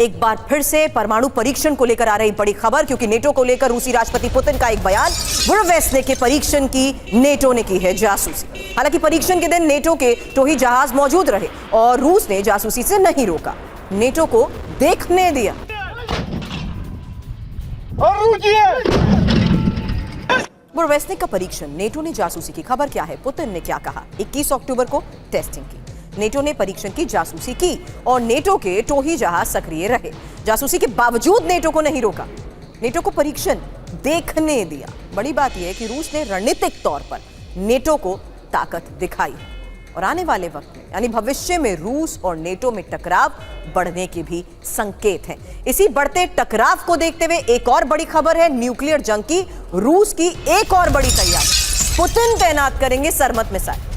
एक बार फिर से परमाणु परीक्षण को लेकर आ रही बड़ी खबर, क्योंकि नेटो को लेकर रूसी राष्ट्रपति पुतिन का एक बयान। बुरवेस्ने के परीक्षण की नेटो ने की है जासूसी। हालांकि परीक्षण के दिन नेटो के टोही जहाज मौजूद रहे और रूस ने जासूसी से नहीं रोका, नेटो को देखने दिया। बुरवेस्ने का परीक्षण, नेटो ने जासूसी की। खबर क्या है, पुतिन ने क्या कहा? 21 अक्टूबर को टेस्टिंग की, नेटो ने परीक्षण की जासूसी की और नेटो के टोही जहाज सक्रिय रहे। जासूसी के बावजूद नेटो को नहीं रोका, नेटो को परीक्षण देखने दिया। बड़ी बात यह है कि रूस ने रणनीतिक तौर पर नेटो को ताकत दिखाई और आने वाले वक्त में यानी भविष्य में रूस और नेटो में टकराव बढ़ने के भी संकेत हैं। इसी बढ़ते टकराव को देखते हुए एक और बड़ी खबर है न्यूक्लियर जंग की। रूस की एक और बड़ी तैयारी, पुतिन तैनात करेंगे सरमत मिसाइल।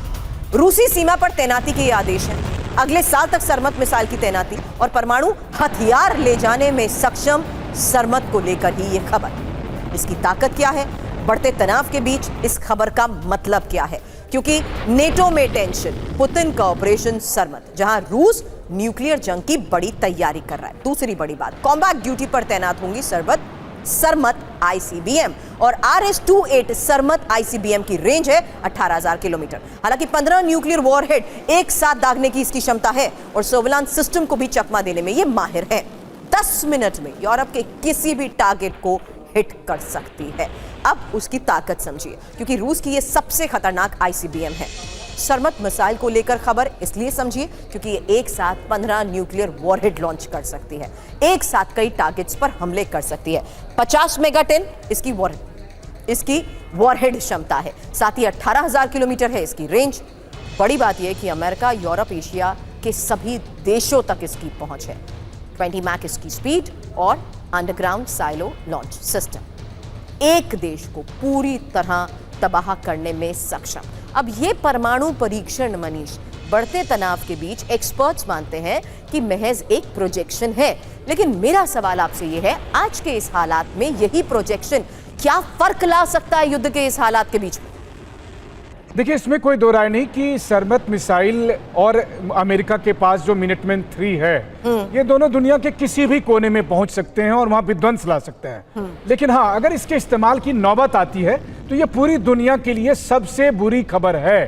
रूसी सीमा पर तैनाती के आदेश हैं। अगले साल तक सरमत मिसाइल की तैनाती और परमाणु हथियार ले जाने में सक्षम सरमत को लेकर ही यह खबर। इसकी ताकत क्या है, बढ़ते तनाव के बीच इस खबर का मतलब क्या है? क्योंकि नेटो में टेंशन, पुतिन का ऑपरेशन सरमत, जहां रूस न्यूक्लियर जंग की बड़ी तैयारी कर रहा है। दूसरी बड़ी बात, कॉम्बैट ड्यूटी पर तैनात होंगी सरमत आईसीबीएम और RS-28 सरमत आईसीबीएम की रेंज है 18,000 किलोमीटर। हालांकि 15 न्यूक्लियर वॉरहेड एक साथ दागने की इसकी क्षमता है और सर्विलांस सिस्टम को भी चकमा देने में ये माहिर है। 10 मिनट में यूरोप के किसी भी टारगेट को हिट कर सकती है। अब उसकी ताकत समझिए, क्योंकि रूस की ये सबसे खतरनाक आईसीबीएम है। सरमत मिसाइल को लेकर खबर इसलिए समझिए क्योंकि ये एक साथ 15 न्यूक्लियर वॉरहेड लॉन्च कर सकती है, एक साथ कई टारगेट्स पर हमले कर सकती है। 50 मेगाटन इसकी वॉरहेड क्षमता है, साथ ही 18,000 किलोमीटर है इसकी रेंज। बड़ी बात यह है कि अमेरिका, यूरोप, एशिया के सभी देशों तक इसकी पहुंच है। 20 मैक इसकी स्पीड और अंडरग्राउंड साइलो लॉन्च सिस्टम एक देश को पूरी तरह तबाह करने में सक्षम। अब ये परमाणु परीक्षण, मनीष, बढ़ते तनाव के बीच एक्सपर्ट्स मानते हैं कि महज एक प्रोजेक्शन है, लेकिन मेरा सवाल आपसे ये है, आज के इस हालात में यही प्रोजेक्शन क्या फर्क ला सकता है युद्ध के इस हालात के बीच में? देखिए, इसमें कोई दो राय नहीं कि सरमत मिसाइल और अमेरिका के पास जो मिनटमैन 3 है, ये दोनों दुनिया के किसी भी कोने में पहुंच सकते हैं और वहां विध्वंस ला सकते हैं। लेकिन हाँ, अगर इसके इस्तेमाल की नौबत आती है तो ये पूरी दुनिया के लिए सबसे बुरी खबर है,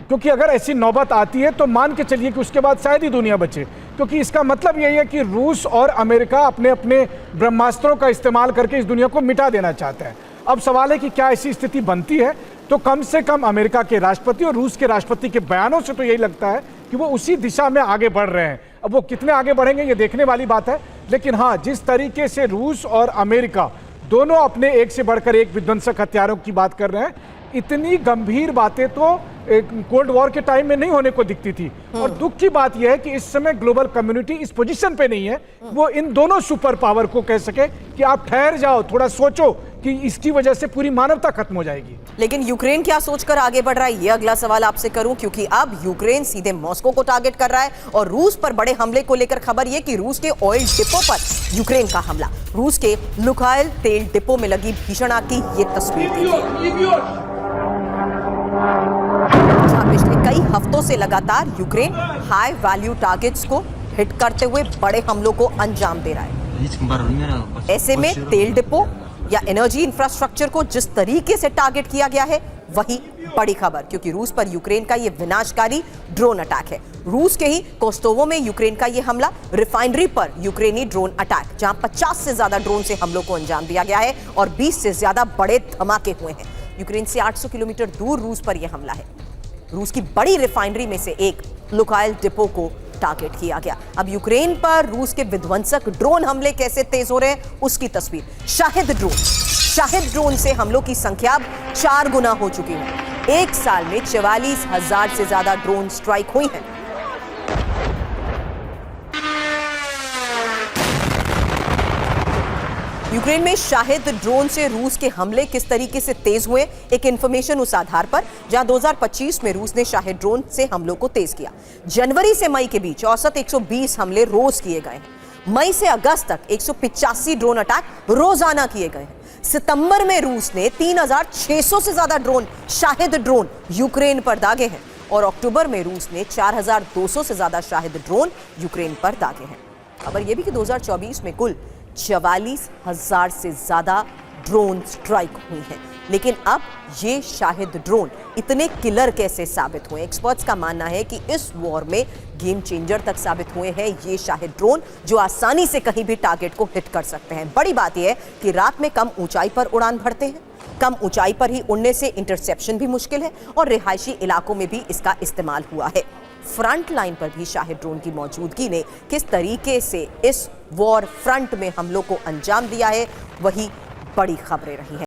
क्योंकि अगर ऐसी नौबत आती है तो मान के चलिए कि उसके बाद शायद ही दुनिया बचे, क्योंकि इसका मतलब यही है कि रूस और अमेरिका अपने अपने ब्रह्मास्त्रों का इस्तेमाल करके इस दुनिया को मिटा देना चाहते हैं। अब सवाल है कि क्या ऐसी स्थिति बनती है, तो कम से कम अमेरिका के राष्ट्रपति और रूस के राष्ट्रपति के बयानों से तो यही लगता है कि वो उसी दिशा में आगे बढ़ रहे हैं। अब वो कितने आगे बढ़ेंगे ये देखने वाली बात है, लेकिन हाँ, जिस तरीके से रूस और अमेरिका दोनों अपने एक से बढ़कर एक विध्वंसक हथियारों की बात कर रहे हैं, इतनी गंभीर बातें तो कोल्ड वॉर के टाइम में नहीं होने को दिखती थी। और दुख की बात यह है कि इस समय ग्लोबल कम्युनिटी इस पोजीशन पे नहीं है वो इन दोनों सुपर पावर को कह सके कि आप ठहर जाओ, थोड़ा सोचो, कि इसकी वजह से पूरी मानवता खत्म हो जाएगी। लेकिन यूक्रेन क्या सोचकर आगे बढ़ रहा है, ये अगला सवाल आपसे करूं, क्योंकि अब यूक्रेन सीधे मॉस्को को टारगेट कर रहा है और रूस पर बड़े हमले को लेकर खबर यह कि रूस के ऑयल डिपो पर यूक्रेन का हमला। रूस के लुकायल तेल डिपो में लगी भीषण आग की ये तस्वीर जहां पिछले कई हफ्तों से लगातार यूक्रेन हाई वैल्यू टारगेट्स को हिट करते हुए बड़े हमलों को अंजाम दे रहा है। ऐसे में तेल डिपो या एनर्जी इंफ्रास्ट्रक्चर को जिस तरीके से टारगेट किया गया है वही बड़ी खबर, क्योंकि रूस पर यूक्रेन का यह विनाशकारी ड्रोन अटैक है। रूस के ही कोस्तोवो में यूक्रेन का यह हमला, रिफाइनरी पर यूक्रेनी ड्रोन अटैक, जहां 50 से ज्यादा ड्रोन से हमलों को अंजाम दिया गया है और 20 से ज्यादा बड़े धमाके हुए हैं। यूक्रेन से 800 किलोमीटर दूर रूस पर यह हमला है। रूस की बड़ी रिफाइनरी में से एक लुकायल डिपो को टारगेट किया गया। अब यूक्रेन पर रूस के विध्वंसक ड्रोन हमले कैसे तेज हो रहे हैं उसकी तस्वीर। शाहिद ड्रोन से हमलों की संख्या 4 गुना हो चुकी है। एक साल में 44,000 से ज्यादा ड्रोन स्ट्राइक हुई हैं। यूक्रेन में शाहिद ड्रोन से रूस के हमले किस तरीके से तेज हुए, एक इंफॉर्मेशन उस आधार पर जहां 2025 में रूस ने शाहिद ड्रोन से हमलों को तेज किया। जनवरी से मई के बीच औसत 120 हमले रोज किए गए हैं। मई से अगस्त तक 185 ड्रोन अटैक रोजाना किए गए हैं। सितंबर में रूस ने 3,600 से ज्यादा शाहिद ड्रोन यूक्रेन पर दागे हैं और अक्टूबर में रूस ने 4,200 से ज्यादा शाहिद ड्रोन यूक्रेन पर दागे हैं। खबर यह भी कि 2024 में कुल 44,000 से ज्यादा ड्रोन स्ट्राइक हुई हैं। लेकिन अब ये शाहिद ड्रोन इतने किलर कैसे साबित हुए? एक्सपर्ट्स का मानना है कि इस वॉर में गेम चेंजर तक साबित हुए हैं ये शाहिद ड्रोन, जो आसानी से कहीं भी टारगेट को हिट कर सकते हैं। बड़ी बात यह है कि रात में कम ऊंचाई पर उड़ान भरते हैं, कम ऊंचाई पर ही उड़ने से इंटरसेप्शन भी मुश्किल है और रिहायशी इलाकों में भी इसका इस्तेमाल हुआ है। फ्रंट लाइन पर भी शाहिद ड्रोन की मौजूदगी ने किस तरीके से इस वॉर फ्रंट में हमलों को अंजाम दिया है, वही बड़ी खबरें रही हैं।